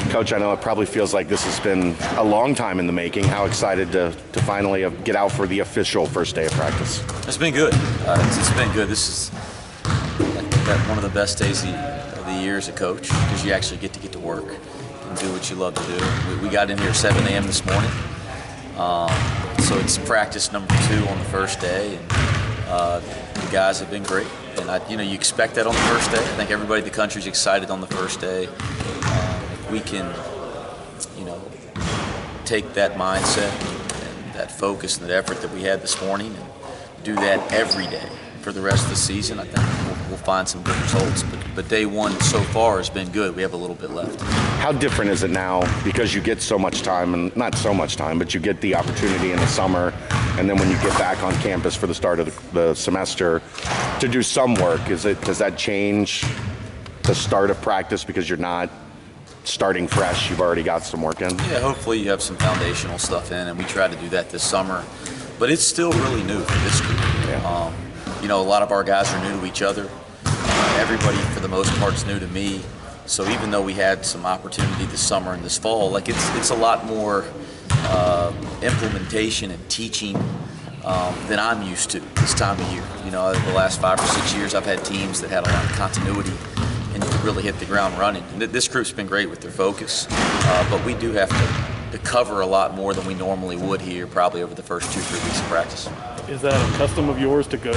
Coach, I know it probably feels like this has been a long time in the making. How excited to finally get out for the official first day of practice? It's been good. It's been good. This is one of the best days of the year as a coach because you actually get to work and do what you love to do. We got in here at 7 a.m. this morning, so it's practice number 2 on the first day, and the guys have been great. And you expect that on the first day. I think everybody in the country is excited on the first day. If we can, take that mindset and that focus and that effort that we had this morning and do that every day for the rest of the season, I think we'll find some good results. But day 1 so far has been good. We have a little bit left. How different is it now because you get so much time, and not so much time, but you get the opportunity in the summer, and then when you get back on campus for the start of the semester to do some work? Does that change the start of practice because you're not starting fresh, you've already got some work in? Yeah, hopefully you have some foundational stuff in, and we try to do that this summer. But it's still really new for this group. Yeah. A lot of our guys are new to each other. Everybody, for the most part, is new to me. So even though we had some opportunity this summer and this fall, it's a lot more implementation and teaching than I'm used to this time of year. The last 5 or 6 years, I've had teams that had a lot of continuity and you could really hit the ground running. And this group's been great with their focus, but we do have to cover a lot more than we normally would here, probably over the first 2-3 weeks of practice. Is that a custom of yours to go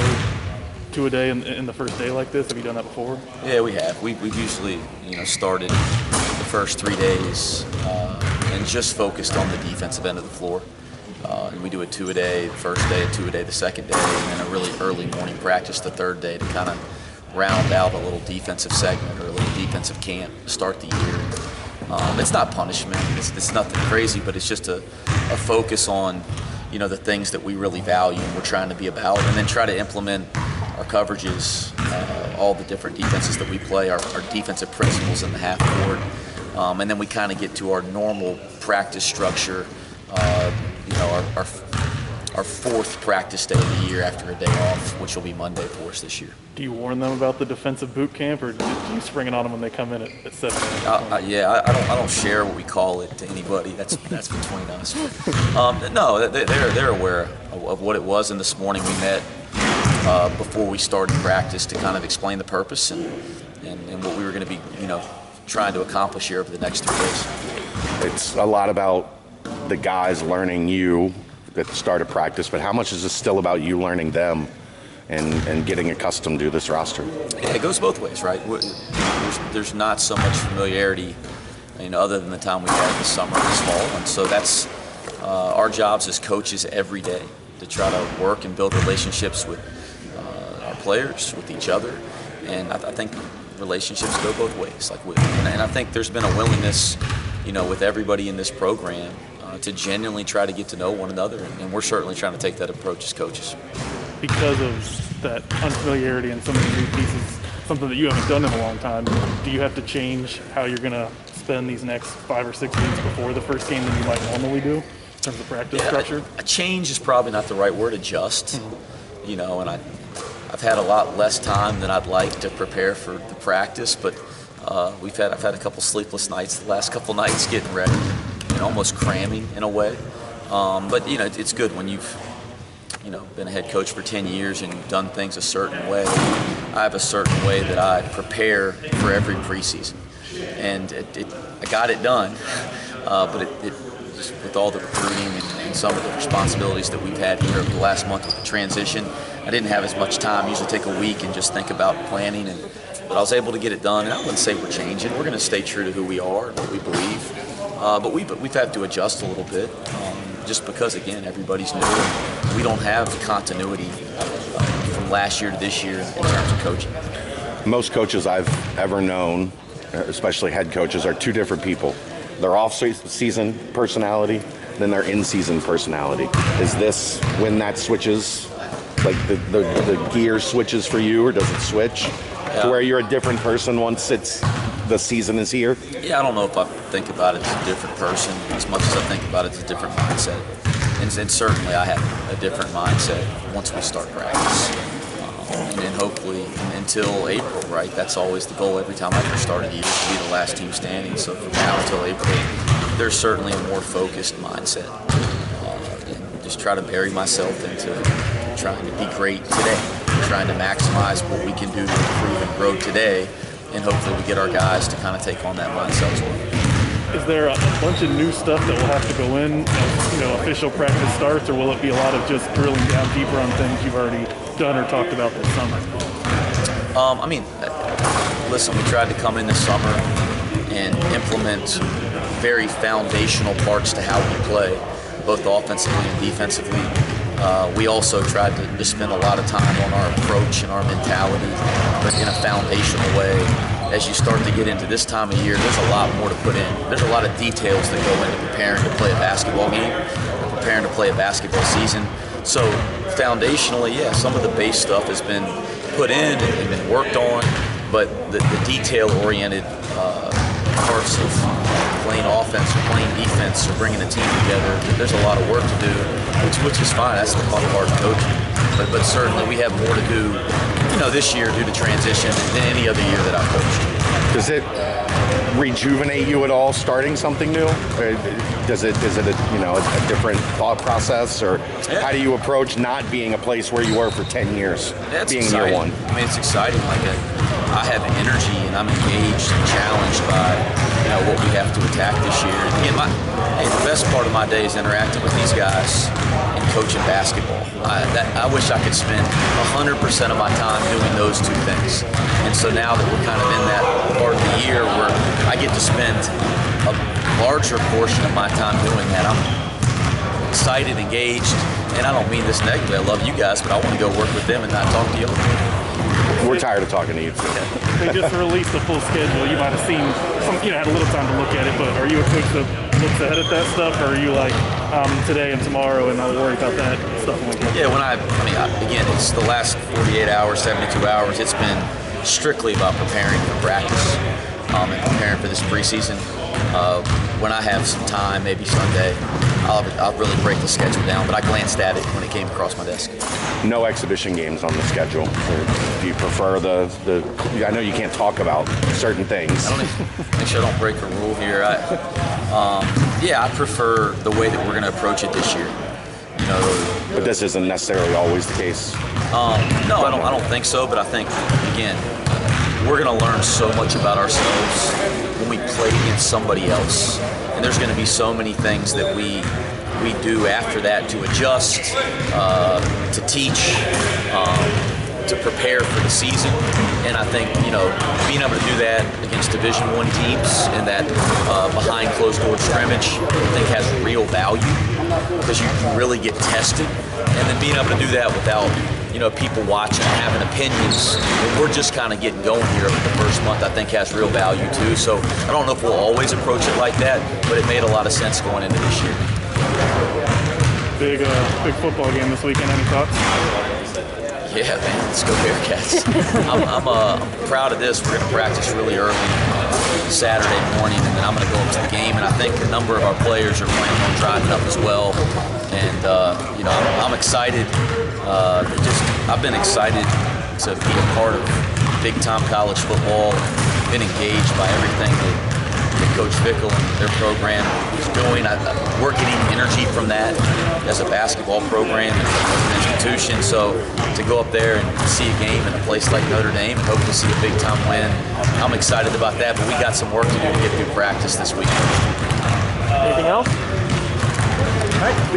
2 a day in the first day like this? Have you done that before? Yeah, we have. We've usually started the first 3 days and just focused on the defensive end of the floor. And we do a 2 a day the first day, a 2 a day the second day, and then a really early morning practice the third day to kind of round out a little defensive segment or a little defensive camp to start the year. It's not punishment. It's nothing crazy, but it's just a focus on the things that we really value and we're trying to be about, and then try to implement our coverages, all the different defenses that we play, our defensive principles in the half court, and then we kind of get to our normal practice structure. Our 4th practice day of the year after a day off, which will be Monday for us this year. Do you warn them about the defensive boot camp, or do you spring it on them when they come in at 7 a.m.? Yeah, I don't share what we call it to anybody. That's between us. No, they're aware of what it was. And this morning we met before we started practice to kind of explain the purpose and what we were going to be trying to accomplish here over the next 3 days. It's a lot about the guys learning you at the start of practice, but how much is this still about you learning them and getting accustomed to this roster? Yeah, it goes both ways, right? There's not so much familiarity, other than the time we had this summer and this fall, and so that's our jobs as coaches every day to try to work and build relationships with our players, with each other, and I think relationships go both ways. And I think there's been a willingness, with everybody in this program to genuinely try to get to know one another, and we're certainly trying to take that approach as coaches. Because of that unfamiliarity and some of the new pieces, something that you haven't done in a long time, do you have to change how you're going to spend these next 5 or 6 weeks before the first game than you might normally do in terms of practice structure? A change is probably not the right word. Adjust. And I've had a lot less time than I'd like to prepare for the practice, but I've had a couple sleepless nights the last couple nights getting ready, almost cramming in a way. But it's good when you've been a head coach for 10 years and you've done things a certain way. I have a certain way that I prepare for every preseason, and I got it done. But it just with all the recruiting and some of the responsibilities that we've had here over the last month with the transition, I didn't have as much time. I usually take a week and just think about planning, but I was able to get it done. And I wouldn't say we're changing. We're going to stay true to who we are and what we believe. But we've had to adjust a little bit, just because, again, everybody's new. And we don't have the continuity from last year to this year in terms of coaching. Most coaches I've ever known, especially head coaches, are 2 different people. Their off-season personality, then their in-season personality. Is this when that switches, like the gear switches for you, or does it switch to where you're a different person once the season is here? Yeah, I don't know if I think about it as a different person as much as I think about it as a different mindset. And certainly I have a different mindset once we start practice. and then hopefully until April, right? That's always the goal every time I first started a year, to be the last team standing. So from now until April, there's certainly a more focused mindset. And just try to bury myself into trying to be great today, trying to maximize what we can do to improve and grow today, and hopefully we get our guys to kind of take on that mindset as well. Is there a bunch of new stuff that will have to go in as official practice starts, or will it be a lot of just drilling down deeper on things you've already done or talked about this summer? Listen, we tried to come in this summer and implement very foundational parts to how we play, both offensively and defensively. We also tried to spend a lot of time on our approach and our mentality, but in a foundational way. As you start to get into this time of year, there's a lot more to put in. There's a lot of details that go into preparing to play a basketball game, preparing to play a basketball season. So foundationally, yeah, some of the base stuff has been put in and been worked on, but the detail-oriented parts of playing offense or playing defense or bringing the team together, there's a lot of work to do, which is fine. That's the fun part of coaching. But certainly we have more to do, this year due to transition than any other year that I've coached. Does it rejuvenate you at all starting something new? Or is it a different thought process, or how do you approach not being a place where you were for 10 years, being exciting. year one? I mean, it's exciting. I have energy and I'm engaged and challenged by what we have to attack this year. And again, the best part of my day is interacting with these guys and coaching basketball. I wish I could spend 100% of my time doing those two things. And so now that we're kind of in that part of the year where I get to spend a larger portion of my time doing that, I'm excited, engaged, and I don't mean this negatively. I love you guys, but I want to go work with them and not talk to you. We're tired of talking to you. They just released the full schedule. You might have seen had a little time to look at it, but are you a coach that looks ahead at that stuff, or are you like today and tomorrow and I'll worry about that stuff when we get there? Yeah, again, it's the last 48 hours, 72 hours. It's been strictly about preparing for practice and preparing for this preseason. When I have some time, maybe Sunday, I'll really break the schedule down, but I glanced at it when it came across my desk. No exhibition games on the schedule. Or do you prefer I know you can't talk about certain things. I don't make sure I don't break a rule here. I prefer the way that we're going to approach it this year. But this isn't necessarily always the case. No, I don't think so. But I think, again, we're going to learn so much about ourselves when we play against somebody else, and there's going to be so many things that we do after that to adjust, to teach, to prepare for the season. And I think being able to do that against Division I teams and that behind closed door scrimmage, I think has real value because you can really get tested. And then being able to do that without people watching and having opinions. We're just kind of getting going here over the first month, I think has real value too. So I don't know if we'll always approach it like that, but it made a lot of sense going into this year. Big football game this weekend. Any thoughts? Yeah, man, let's go Bearcats. I'm proud of this. We're going to practice really early Saturday morning, and then I'm going to go up to the game. And I think a number of our players are planning on driving up as well. And I'm excited. I've been excited to be a part of big-time college football. Been engaged by everything that Coach Fickell and their program is doing. We're getting energy from that as a basketball program and as an institution. So to go up there and see a game in a place like Notre Dame and hope to see a big-time win, I'm excited about that. But we got some work to do to get through practice this weekend. Anything else? All right.